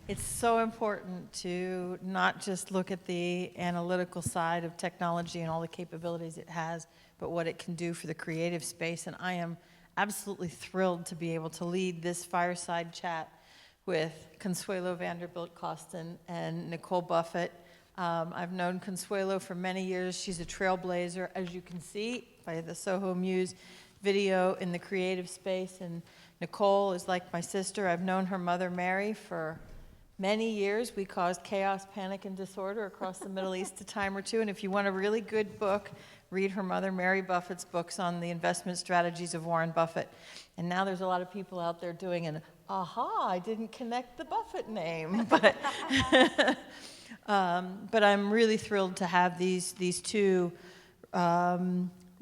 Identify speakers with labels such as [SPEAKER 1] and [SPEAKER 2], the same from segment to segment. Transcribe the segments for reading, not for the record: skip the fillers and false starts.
[SPEAKER 1] It's so important to not just look at the analytical side of technology and all the capabilities it has, but what it can do for the creative space. And I am absolutely thrilled to be able to lead this fireside chat with Consuelo Vanderbilt Coston and Nicole Buffett. I've known Consuelo for many years. She's a trailblazer, as you can see by the SohoMuse video in the creative space. And Nicole is like my sister. I've known her mother, Mary, for many years. We caused chaos, panic, and disorder across the Middle East a time or two. And if you want a really good book, read her mother, Mary Buffett's books on the investment strategies of Warren Buffett. And now there's a lot of people out there doing an, aha, I didn't connect the Buffett name. But, but I'm really thrilled to have these two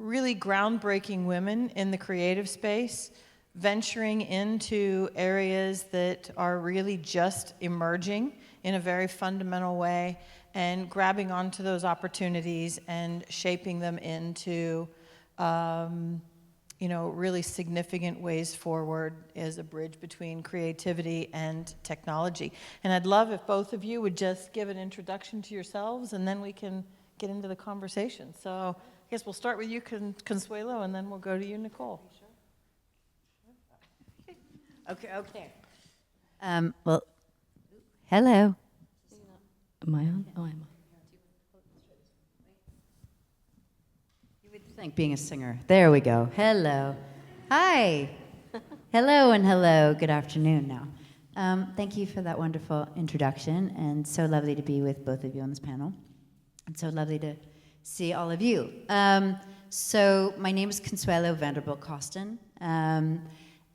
[SPEAKER 1] really groundbreaking women in the creative space, venturing into areas that are really just emerging in a very fundamental way and grabbing onto those opportunities and shaping them into really significant ways forward as a bridge between creativity and technology. And I'd love if both of you would just give an introduction to yourselves, and then we can get into the conversation. So I guess we'll start with you, Consuelo, and then we'll go to you, Nicole.
[SPEAKER 2] Okay. Well, hello. Am I on? Oh, I'm on. You would think being a singer. There we go. Hello. Hi. Hello and hello. Good afternoon now. Thank you for that wonderful introduction, and so lovely to be with both of you on this panel. And so lovely to see all of you. So my name is Consuelo Vanderbilt Coston.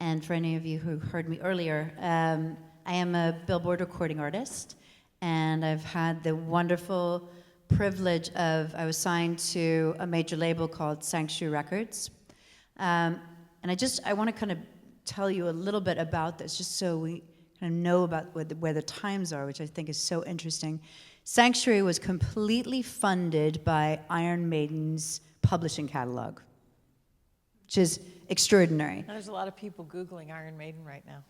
[SPEAKER 2] And for any of you who heard me earlier, I am a Billboard recording artist, and I've had the wonderful privilege of, I was signed to a major label called Sanctuary Records. And I want to kind of tell you a little bit about this, just so we kind of know about where the times are, which I think is so interesting. Sanctuary was completely funded by Iron Maiden's publishing catalog, which is extraordinary.
[SPEAKER 1] There's a lot of people Googling Iron Maiden right now.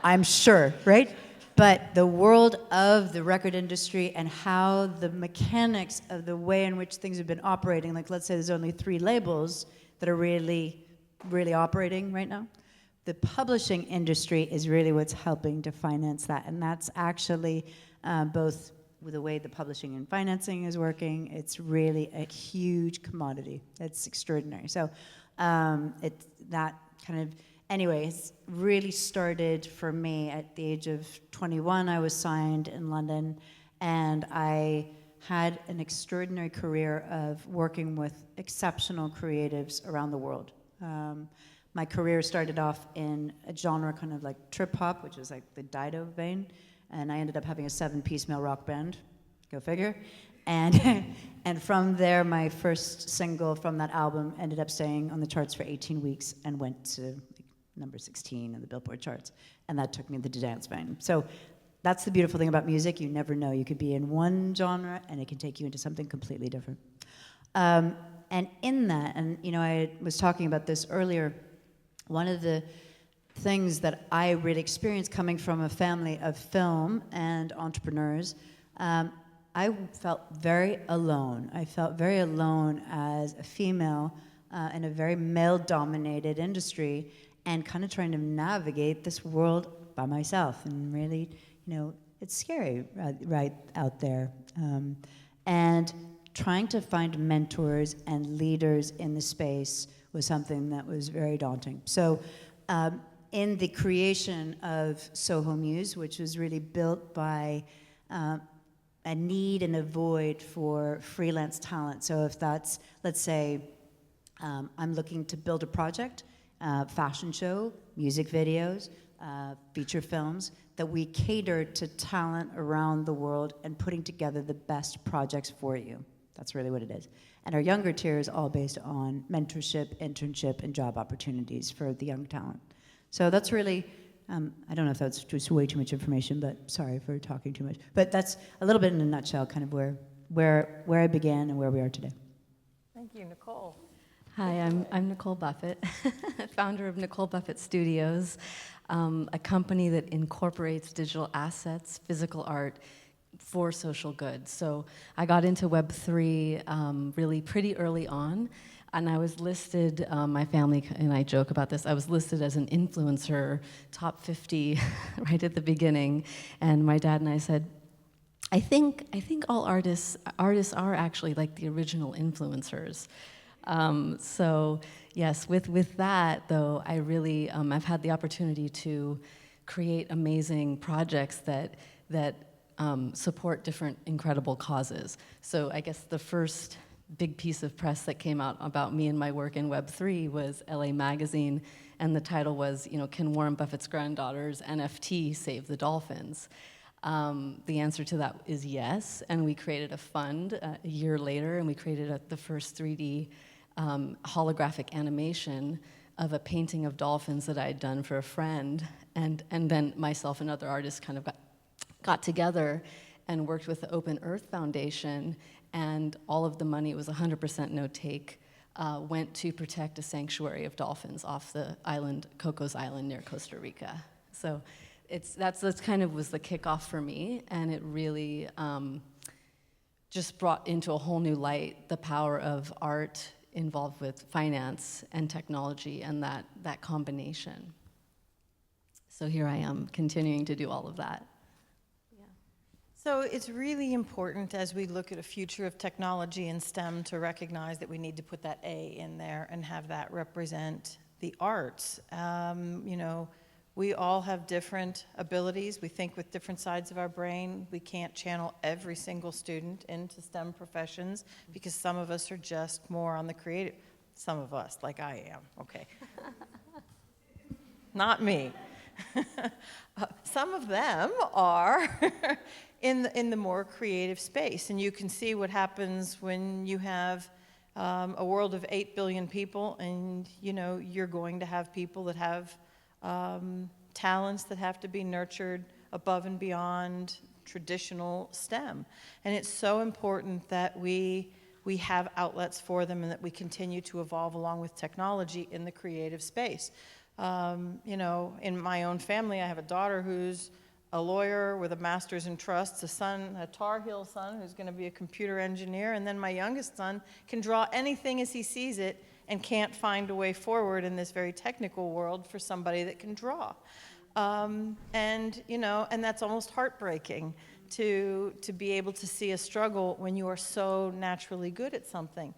[SPEAKER 2] I'm sure, right? But the world of the record industry and how the mechanics of the way in which things have been operating, like let's say there's only 3 labels that are really, really operating right now. The publishing industry is really what's helping to finance that. And that's actually both with the way the publishing and financing is working, it's really a huge commodity. It's extraordinary. So that kind of, anyway, it's really started for me at the age of 21. I was signed in London, and I had an extraordinary career of working with exceptional creatives around the world. My career started off in a genre kind of like trip hop, which was like the Dido vein, and I ended up having a 7-piece male rock band. Go figure. And from there, my first single from that album ended up staying on the charts for 18 weeks and went to number 16 in the Billboard charts. And that took me to the dance vein. So that's the beautiful thing about music. You never know. You could be in one genre, and it can take you into something completely different. And in that, and I was talking about this earlier, one of the things that I really experienced coming from a family of film and entrepreneurs, I felt very alone. I felt very alone as a female in a very male-dominated industry and kind of trying to navigate this world by myself. And really, it's scary right out there. And trying to find mentors and leaders in the space was something that was very daunting. So in the creation of SohoMuse, which was really built by a need and a void for freelance talent. So if that's, let's say, I'm looking to build a project, fashion show, music videos, feature films, that we cater to talent around the world and putting together the best projects for you. That's really what it is. And our younger tier is all based on mentorship, internship, and job opportunities for the young talent. So that's really, I don't know if that's just way too much information, but sorry for talking too much. But that's a little bit in a nutshell, kind of where I began and where we are today.
[SPEAKER 1] Thank you, Nicole.
[SPEAKER 3] Hi, I'm Nicole Buffett, founder of Nicole Buffett Studios, a company that incorporates digital assets, physical art, for social good. So I got into Web3 really pretty early on, and I was listed, my family and I joke about this, I was listed as an influencer, top 50 right at the beginning, and my dad and I said, I think all artists are actually like the original influencers. So yes, with that though, I really I've had the opportunity to create amazing projects that support different incredible causes. So I guess the first big piece of press that came out about me and my work in Web3 was LA Magazine, and the title was, can Warren Buffett's granddaughter's NFT save the dolphins? The answer to that is yes, and we created a fund a year later, and we created the first 3D holographic animation of a painting of dolphins that I had done for a friend, and then myself and other artists kind of got together and worked with the Open Earth Foundation, and all of the money, it was 100% no take, went to protect a sanctuary of dolphins off the island, Cocos Island near Costa Rica. So that's kind of was the kickoff for me, and it really just brought into a whole new light the power of art involved with finance and technology and that combination. So here I am continuing to do all of that.
[SPEAKER 1] So it's really important as we look at a future of technology and STEM to recognize that we need to put that A in there and have that represent the arts. We all have different abilities. We think with different sides of our brain. We can't channel every single student into STEM professions because some of us are just more on the creative. Some of us, like I am, okay. Not me. Some of them are in the more creative space, and you can see what happens when you have a world of 8 billion people, and you're going to have people that have talents that have to be nurtured above and beyond traditional STEM. And it's so important that we have outlets for them and that we continue to evolve along with technology in the creative space. In my own family, I have a daughter who's a lawyer with a master's in trusts, a son, a Tar Heel son who's going to be a computer engineer, and then my youngest son can draw anything as he sees it and can't find a way forward in this very technical world for somebody that can draw. And that's almost heartbreaking to be able to see a struggle when you are so naturally good at something.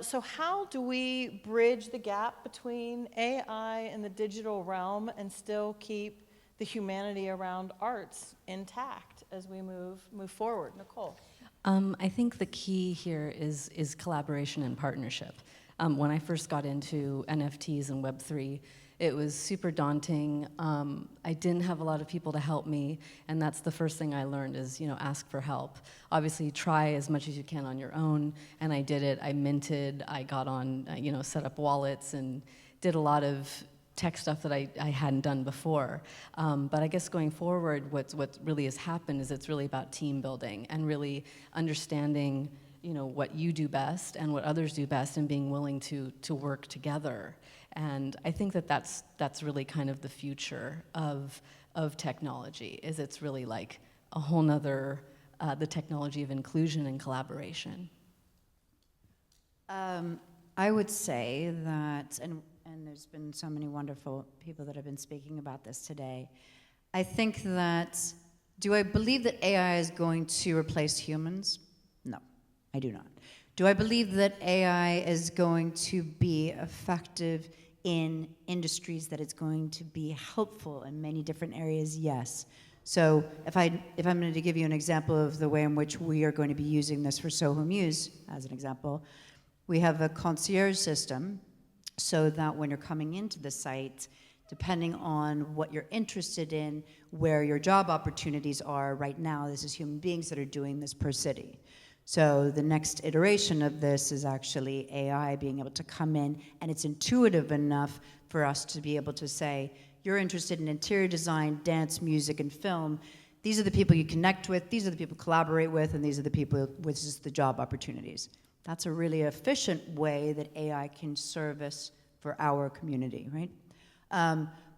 [SPEAKER 1] So how do we bridge the gap between AI and the digital realm and still keep the humanity around arts intact as we move forward? Nicole?
[SPEAKER 3] I think the key here is collaboration and partnership. When I first got into NFTs and Web3, it was super daunting. I didn't have a lot of people to help me, and that's the first thing I learned is, ask for help. Obviously, try as much as you can on your own, and I did it. I minted, I got on, set up wallets, and did a lot of tech stuff that I hadn't done before. But I guess going forward, what really has happened is it's really about team building and really understanding what you do best and what others do best, and being willing to work together. And I think that's really kind of the future of technology, is it's really like a whole nother, the technology of inclusion and collaboration.
[SPEAKER 2] I would say that, and there's been so many wonderful people that have been speaking about this today. I think that, do I believe that AI is going to replace humans? No, I do not. Do I believe that AI is going to be effective in industries, that it's going to be helpful in many different areas? Yes. So if I'm going to give you an example of the way in which we are going to be using this for SohoMuse, as an example, we have a concierge system so that when you're coming into the site, depending on what you're interested in, where your job opportunities are right now, this is human beings that are doing this per city. So the next iteration of this is actually AI being able to come in, and it's intuitive enough for us to be able to say, you're interested in interior design, dance, music, and film. These are the people you connect with, these are the people you collaborate with, and these are the people, which is the job opportunities. That's a really efficient way that AI can service for our community, right?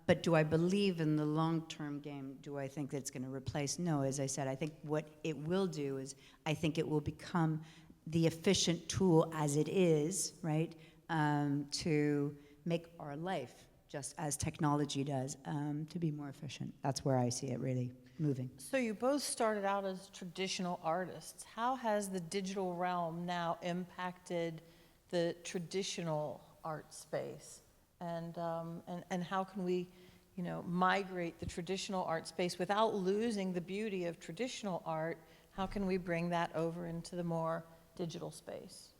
[SPEAKER 2] But do I believe in the long-term game? Do I think that it's going to replace? No, as I said, I think what it will do is I think it will become the efficient tool as it is, right, to make our life, just as technology does, to be more efficient. That's where I see it really moving.
[SPEAKER 1] So you both started out as traditional artists. How has the digital realm now impacted the traditional art space? And how can we, migrate the traditional art space without losing the beauty of traditional art? How can we bring that over into the more digital space?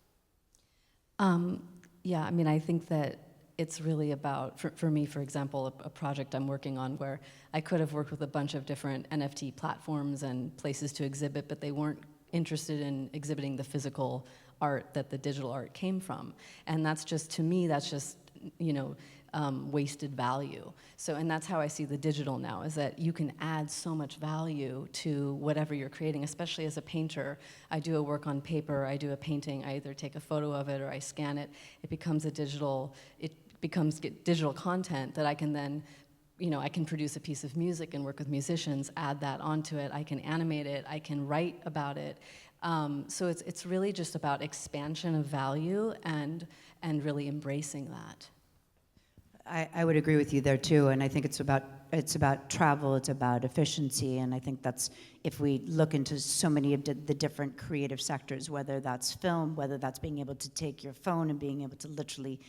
[SPEAKER 3] Yeah, I mean, I think that it's really about, for me, for example, a project I'm working on where I could have worked with a bunch of different NFT platforms and places to exhibit, but they weren't interested in exhibiting the physical art that the digital art came from. And that's just, to me, that's just, wasted value. So, and that's how I see the digital now, is that you can add so much value to whatever you're creating, especially as a painter. I do a work on paper, I do a painting, I either take a photo of it or I scan it. It becomes digital content that I can then, I can produce a piece of music and work with musicians, add that onto it, I can animate it, I can write about it. So it's really just about expansion of value and really embracing that.
[SPEAKER 2] I would agree with you there too, and I think it's about travel, it's about efficiency, and I think that's, if we look into so many of the different creative sectors, whether that's film, whether that's being able to take your phone and being able to literally,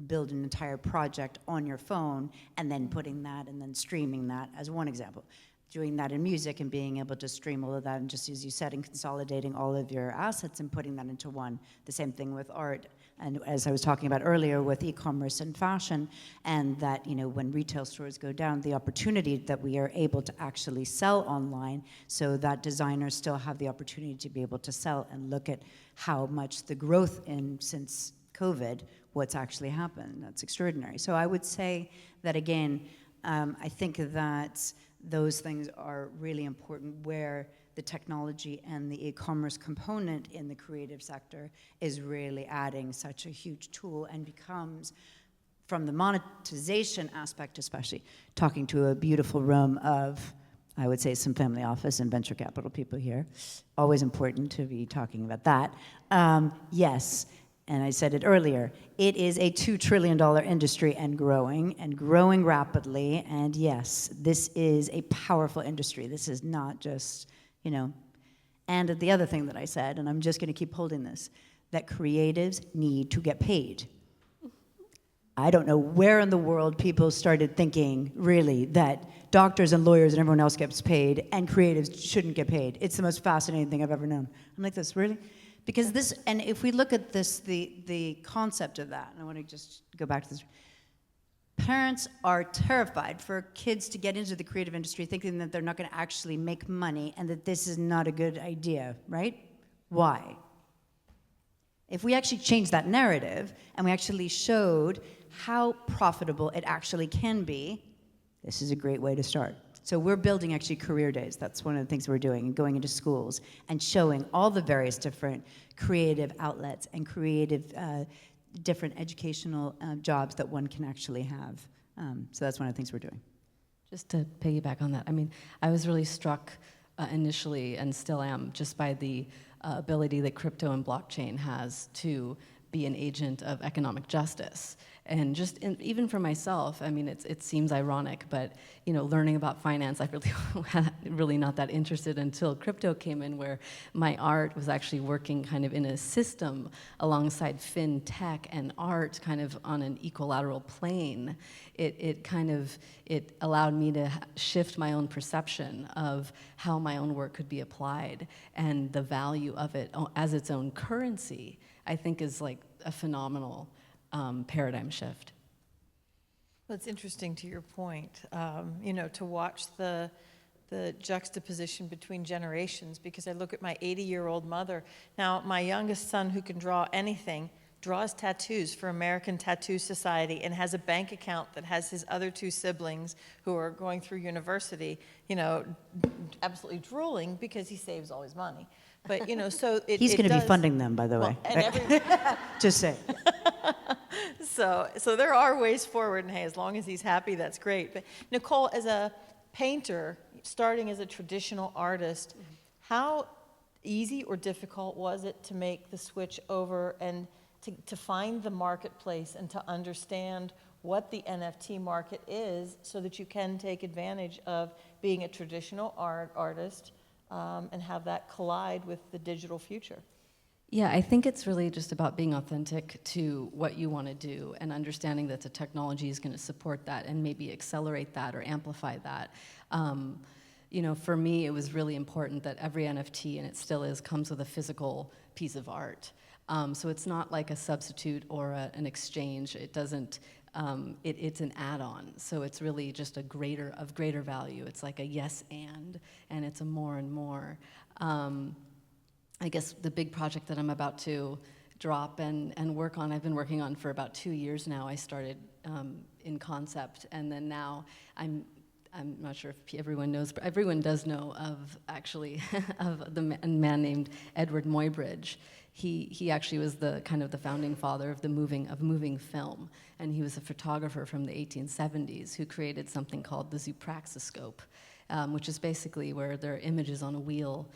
[SPEAKER 2] build an entire project on your phone and then putting that and then streaming that as one example. Doing that in music and being able to stream all of that, and just as you said, and consolidating all of your assets and putting that into one. The same thing with art, and as I was talking about earlier with e-commerce and fashion, and that, when retail stores go down, the opportunity that we are able to actually sell online, so that designers still have the opportunity to be able to sell, and look at how much the growth since COVID, what's actually happened. That's extraordinary. So I would say that again, I think that those things are really important, where the technology and the e-commerce component in the creative sector is really adding such a huge tool, and becomes, from the monetization aspect especially, talking to a beautiful room of, I would say, some family office and venture capital people here. Always important to be talking about that. Yes, and I said it earlier, it is a $2 trillion industry and growing rapidly. And yes, this is a powerful industry. This is not just, And the other thing that I said, and I'm just going to keep holding this, that creatives need to get paid. I don't know where in the world people started thinking, really, that doctors and lawyers and everyone else gets paid and creatives shouldn't get paid. It's the most fascinating thing I've ever known. I'm like, this, really? Because this, and if we look at this, the concept of that, and I want to just go back to this. Parents are terrified for kids to get into the creative industry thinking that they're not going to actually make money and that this is not a good idea, right? Why? If we actually changed that narrative and we actually showed how profitable it actually can be, this is a great way to start. So we're building actually career days. That's one of the things we're doing, and going into schools and showing all the various different creative outlets and creative different educational jobs that one can actually have. So that's one of the things we're doing.
[SPEAKER 3] Just to piggyback on that, I mean, I was really struck initially, and still am, just by the ability that crypto and blockchain has to be an agent of economic justice. And just even for myself, I mean, it seems ironic, but learning about finance, I really not that interested until crypto came in, where my art was actually working kind of in a system alongside fintech and art, kind of on an equilateral plane. It allowed me to shift my own perception of how my own work could be applied, and the value of it as its own currency, I think, is like a phenomenal paradigm shift.
[SPEAKER 1] Well, it's interesting to your point, to watch the juxtaposition between generations, because I look at my 80-year-old mother. Now, my youngest son, who can draw anything, draws tattoos for American Tattoo Society and has a bank account that has his other two siblings who are going through university, absolutely drooling because he saves all his money. But, you know, so
[SPEAKER 2] He's
[SPEAKER 1] it
[SPEAKER 2] going to be
[SPEAKER 1] does-
[SPEAKER 2] funding them, by the
[SPEAKER 1] well,
[SPEAKER 2] way.
[SPEAKER 1] and every,
[SPEAKER 2] Just say.
[SPEAKER 1] so there are ways forward, and hey, as long as he's happy, that's great. But Nicole, as a painter, starting as a traditional artist, how easy or difficult was it to make the switch over and to find the marketplace and to understand what the NFT market is so that you can take advantage of being a traditional artist and have that collide with the digital future?
[SPEAKER 3] Yeah, I think it's really just about being authentic to what you want to do and understanding that the technology is going to support that and maybe accelerate that or amplify that. You know, for me, it was really important that every NFT, and it still is, comes with a physical piece of art. So it's not like a substitute or an exchange. It doesn't. It's an add-on. So it's really just of greater value. It's like a yes and it's a more and more. I guess the big project that I'm about to drop and work on, I've been working on for about 2 years now. I started in concept, and then now I'm not sure if everyone knows, but everyone does know of actually of the man named Edward Muybridge. He actually was the kind of the founding father of moving film, and he was a photographer from the 1870s who created something called the zoopraxiscope, which is basically where there are images on a wheel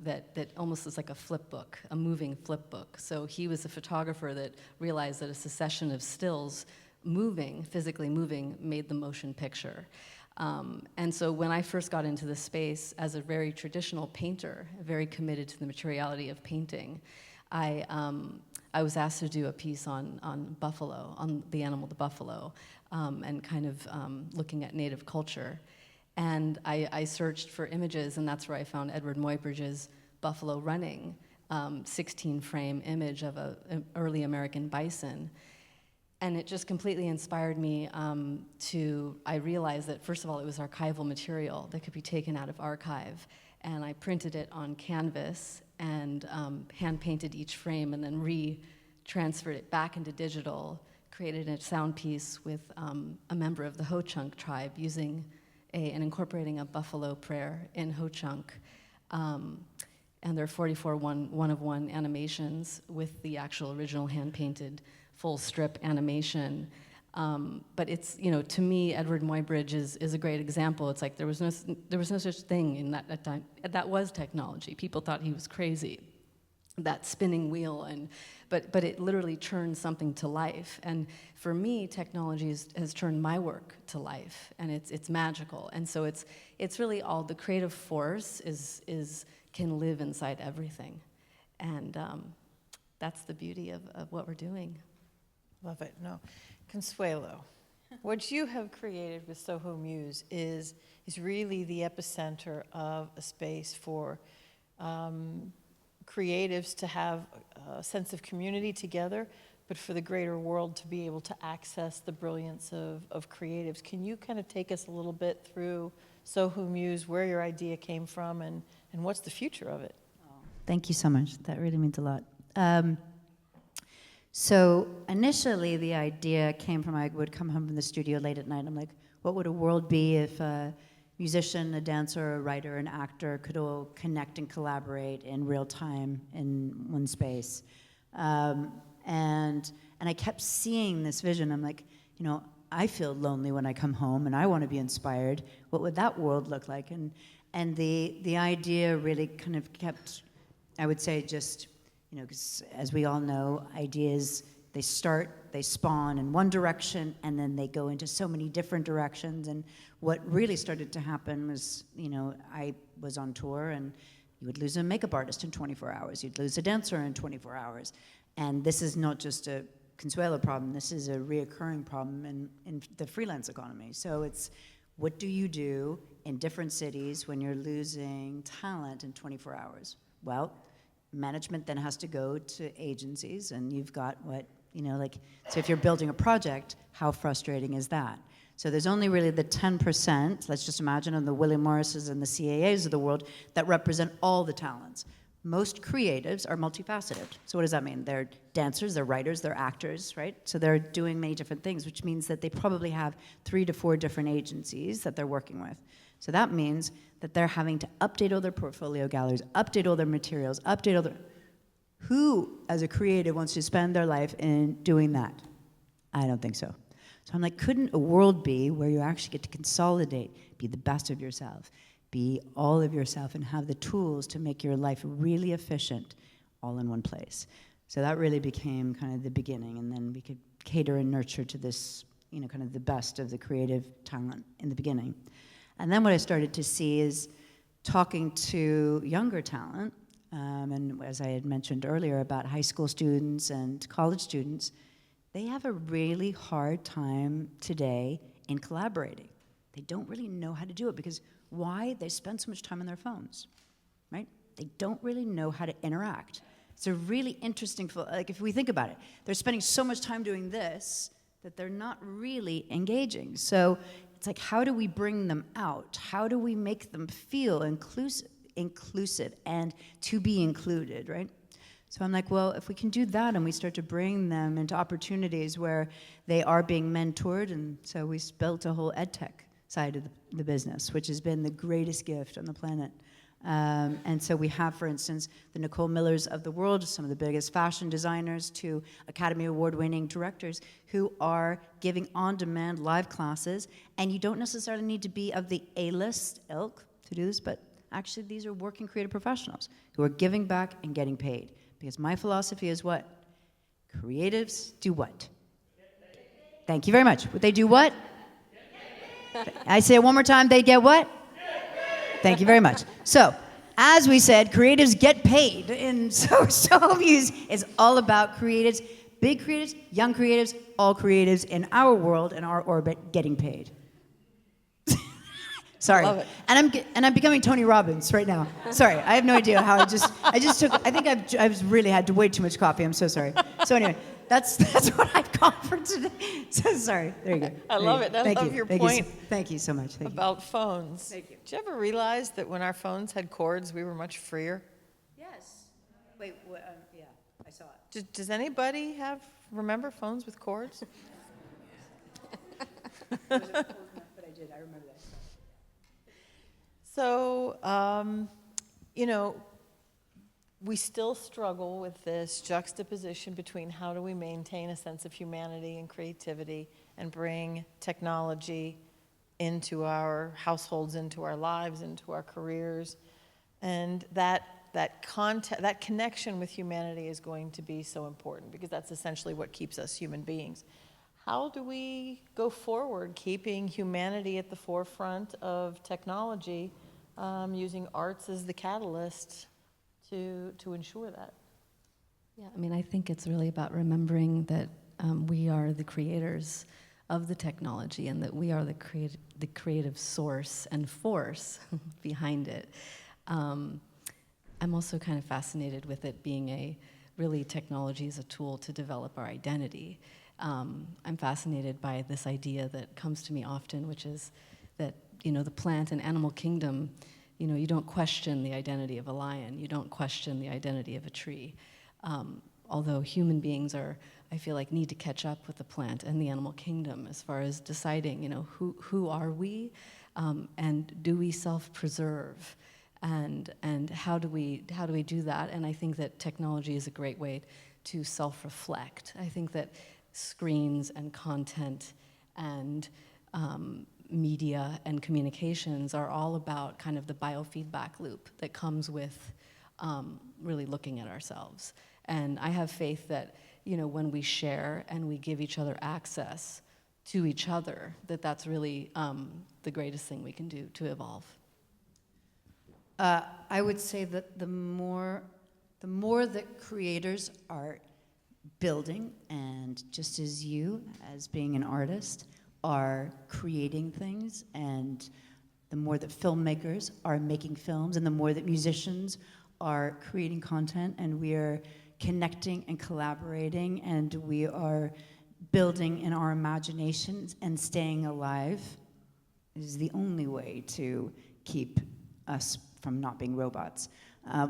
[SPEAKER 3] that almost is like a flip book, a moving flip book. So he was a photographer that realized that a succession of stills physically moving, made the motion picture. And so when I first got into this space as a very traditional painter, very committed to the materiality of painting, I was asked to do a piece on buffalo, on the animal, the buffalo, and kind of looking at native culture. And I searched for images, and that's where I found Edward Muybridge's Buffalo Running, 16-frame image of an early American bison. And it just completely inspired me I realized that, first of all, it was archival material that could be taken out of archive. And I printed it on canvas and hand-painted each frame and then transferred it back into digital, created a sound piece with a member of the Ho-Chunk tribe using and incorporating a buffalo prayer in Ho-Chunk. And there are 44 one-of-one animations with the actual original hand-painted full strip animation. But it's, you know, to me, Edward Muybridge is a great example. It's like there was no such thing in that time. That was technology. People thought he was crazy, that spinning wheel, but it literally turned something to life. And for me, technology has turned my work to life, and it's magical. And so it's really all the creative force can live inside everything, and that's the beauty of what we're doing.
[SPEAKER 1] Love it. No, Consuelo, what you have created with SohoMuse is really the epicenter of a space for creatives to have a sense of community together, but for the greater world to be able to access the brilliance of creatives. Can you kind of take us a little bit through SohoMuse, where your idea came from, and what's the future of it?
[SPEAKER 2] Thank you so much. That really means a lot. So initially, the idea came from, I would come home from the studio late at night. I'm like, what would a world be if a musician, a dancer, a writer, an actor could all connect and collaborate in real time in one space? And I kept seeing this vision. I'm like, you know, I feel lonely when I come home, and I want to be inspired. What would that world look like? And the idea really kind of kept, I would say, just, you know, 'cause as we all know, ideas, they spawn in one direction, and then they go into so many different directions. And what really started to happen was, you know, I was on tour, and you would lose a makeup artist in 24 hours. You'd lose a dancer in 24 hours. And this is not just a Consuelo problem. This is a reoccurring problem in the freelance economy. So it's, what do you do in different cities when you're losing talent in 24 hours? Well, management then has to go to agencies, and you've got what, you know, like, so if you're building a project, how frustrating is that? So there's only really the 10%, let's just imagine, of the William Morrises and the CAAs of the world that represent all the talents. Most creatives are multifaceted. So what does that mean? They're dancers, they're writers, they're actors, right? So they're doing many different things, which means that they probably have 3 to 4 different agencies that they're working with. So that means that they're having to update all their portfolio galleries, update all their materials, update all their... Who, as a creative, wants to spend their life in doing that? I don't think so. So I'm like, couldn't a world be where you actually get to consolidate, be the best of yourself, be all of yourself, and have the tools to make your life really efficient all in one place? So that really became kind of the beginning, and then we could cater and nurture to this, you know, kind of the best of the creative talent in the beginning. And then what I started to see is talking to younger talent, and as I had mentioned earlier about high school students and college students, they have a really hard time today in collaborating. They don't really know how to do it because why? They spend so much time on their phones, right? They don't really know how to interact. It's a really interesting, like if we think about it, they're spending so much time doing this that they're not really engaging. So it's like, how do we bring them out? How do we make them feel inclusive and to be included, right? So I'm like, well, if we can do that and we start to bring them into opportunities where they are being mentored, and so we built a whole ed tech side of the business, which has been the greatest gift on the planet. And so we have, for instance, the Nicole Millers of the world, some of the biggest fashion designers, to Academy Award-winning directors who are giving on-demand live classes. And you don't necessarily need to be of the A-list ilk to do this, but actually these are working creative professionals who are giving back and getting paid. Because my philosophy is what? Creatives do what? Thank you very much. Would they do what? I say it one more time, they get what? Thank you very much. So, as we said, creatives get paid. And so SohoMuse is all about creatives, big creatives, young creatives, all creatives in our world, in our orbit, getting paid. Sorry.
[SPEAKER 1] Love it.
[SPEAKER 2] And I'm becoming Tony Robbins right now. Sorry, I have no idea how I just took, I think I've really had way too much coffee. I'm so sorry. So anyway, that's what I've got for today. So sorry. There you go.
[SPEAKER 1] I love it. I love your point.
[SPEAKER 2] Thank you so much. Thank you.
[SPEAKER 1] About phones.
[SPEAKER 2] Thank you.
[SPEAKER 1] Did you ever realize that when our phones had cords, we were much freer?
[SPEAKER 2] Yes. Wait, yeah, I saw it.
[SPEAKER 1] Does anybody remember phones with cords?
[SPEAKER 2] But I did, I remember that.
[SPEAKER 1] So, you know, we still struggle with this juxtaposition between how do we maintain a sense of humanity and creativity and bring technology into our households, into our lives, into our careers. And that connection with humanity is going to be so important because that's essentially what keeps us human beings. How do we go forward keeping humanity at the forefront of technology, using arts as the catalyst to ensure that?
[SPEAKER 3] Yeah, I mean, I think it's really about remembering that we are the creators of the technology and that we are the creative source and force behind it. I'm also kind of fascinated with it being technology is a tool to develop our identity. I'm fascinated by this idea that comes to me often, which is that, you know, the plant and animal kingdom, you know, you don't question the identity of a lion, you don't question the identity of a tree. Although human beings I feel like, need to catch up with the plant and the animal kingdom as far as deciding, you know, who are we, and do we self-preserve, and how do we do that? And I think that technology is a great way to self-reflect. I think that screens and content and media and communications are all about kind of the biofeedback loop that comes with really looking at ourselves. And I have faith that, you know, when we share and we give each other access to each other, that's really the greatest thing we can do to evolve.
[SPEAKER 2] I would say that the more that creators are building, and just as you, as being an artist, are creating things, and the more that filmmakers are making films, and the more that musicians are creating content, and we are connecting and collaborating, and we are building in our imaginations and staying alive, is the only way to keep us from not being robots.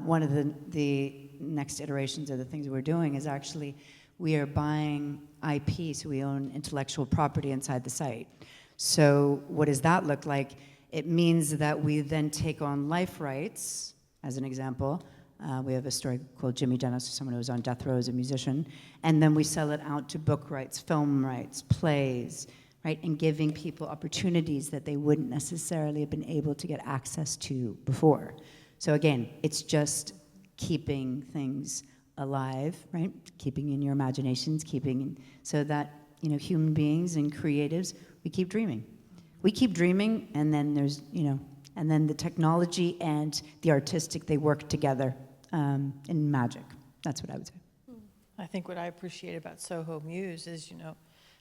[SPEAKER 2] One of the next iterations of the things we're doing is actually we are buying IP, so we own intellectual property inside the site. So what does that look like? It means that we then take on life rights, as an example. We have a story called Jimmy Dennis, someone who was on death row as a musician, and then we sell it out to book rights, film rights, plays, right, and giving people opportunities that they wouldn't necessarily have been able to get access to before. So again, it's just keeping things alive, right? Keeping in your imaginations, so that, you know, human beings and creatives, we keep dreaming. We keep dreaming, and then there's, you know, and then the technology and the artistic, they work together in magic. That's what I would say.
[SPEAKER 1] I think what I appreciate about SohoMuse is, you know,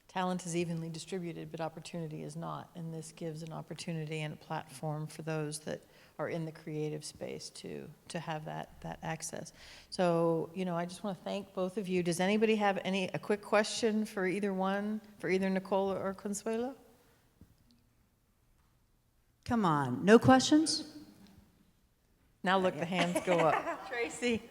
[SPEAKER 1] talent is evenly distributed, but opportunity is not. And this gives an opportunity and a platform for those that are in the creative space to have that access. So, you know, I just want to thank both of you. Does anybody have a quick question for either one, for either Nicole or Consuelo?
[SPEAKER 2] Come on, no questions?
[SPEAKER 1] Now look, the hands go up. Tracy.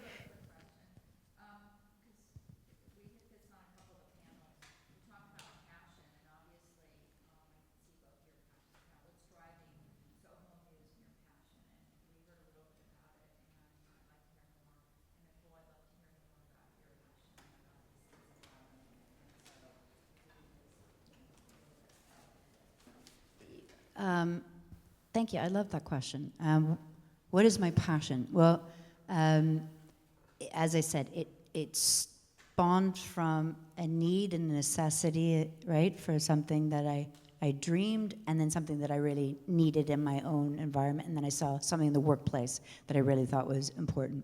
[SPEAKER 2] Thank you. I love that question. What is my passion? Well, as I said, it spawned from a need and a necessity, right, for something that I dreamed, and then something that I really needed in my own environment, and then I saw something in the workplace that I really thought was important.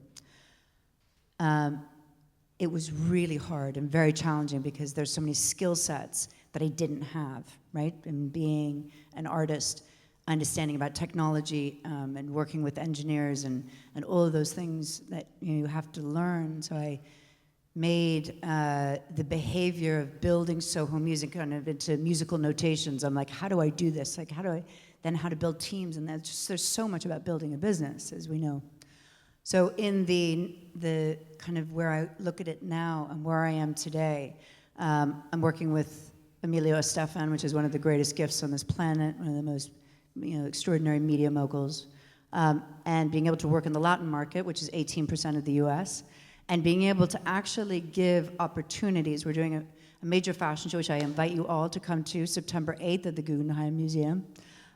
[SPEAKER 2] It was really hard and very challenging because there's so many skill sets that I didn't have, right? And being an artist, understanding about technology and working with engineers and all of those things that you have to learn. So I made the behavior of building SohoMuse kind of into musical notations. I'm like, how do I do this? Like, how to build teams? And that's just, there's so much about building a business, as we know. So in the kind of where I look at it now and where I am today, I'm working with Emilio Estefan, which is one of the greatest gifts on this planet, one of the most extraordinary media moguls, and being able to work in the Latin market, which is 18% of the US, and being able to actually give opportunities. We're doing a major fashion show, which I invite you all to come to September 8th at the Guggenheim Museum,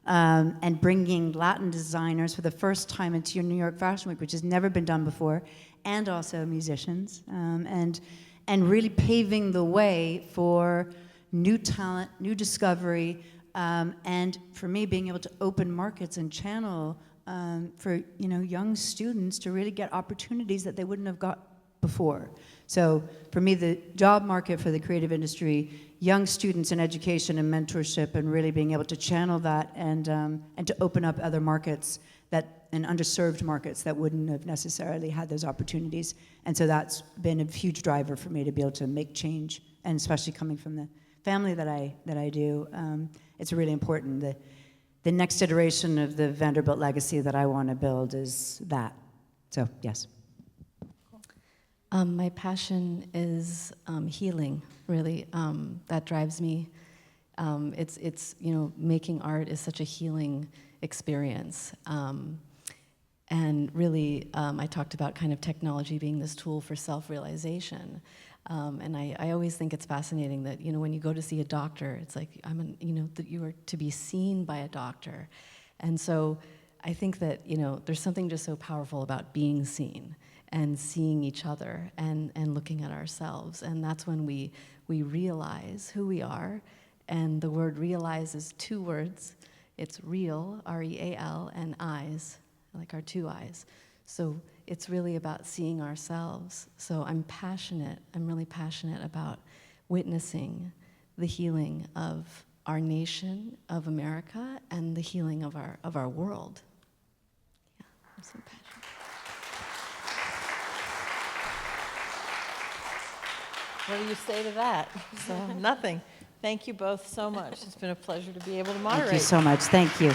[SPEAKER 2] and bringing Latin designers for the first time into your New York Fashion Week, which has never been done before, and also musicians, and really paving the way for new talent, new discovery, and for me, being able to open markets and channel for young students to really get opportunities that they wouldn't have got before. So for me, the job market for the creative industry, young students in education and mentorship, and really being able to channel that and to open up other markets and underserved markets that wouldn't have necessarily had those opportunities. And so that's been a huge driver for me to be able to make change, and especially coming from the family that I do. It's really important. The next iteration of the Vanderbilt legacy that I want to build is that. So, yes.
[SPEAKER 3] My passion is healing, really. That drives me. It's making art is such a healing experience. And really, I talked about kind of technology being this tool for self-realization. And I always think it's fascinating that, when you go to see a doctor, it's like, that you are to be seen by a doctor. And so I think that, there's something just so powerful about being seen and seeing each other and looking at ourselves. And that's when we realize who we are. And the word realize is two words. It's real, R-E-A-L, and eyes, like our two eyes. So it's really about seeing ourselves. So I'm really passionate about witnessing the healing of our nation, of America, and the healing of our world. Yeah, I'm so passionate.
[SPEAKER 1] What do you say to that? So, nothing. Thank you both so much. It's been a pleasure to be able to moderate.
[SPEAKER 2] Thank you so much. Thank you.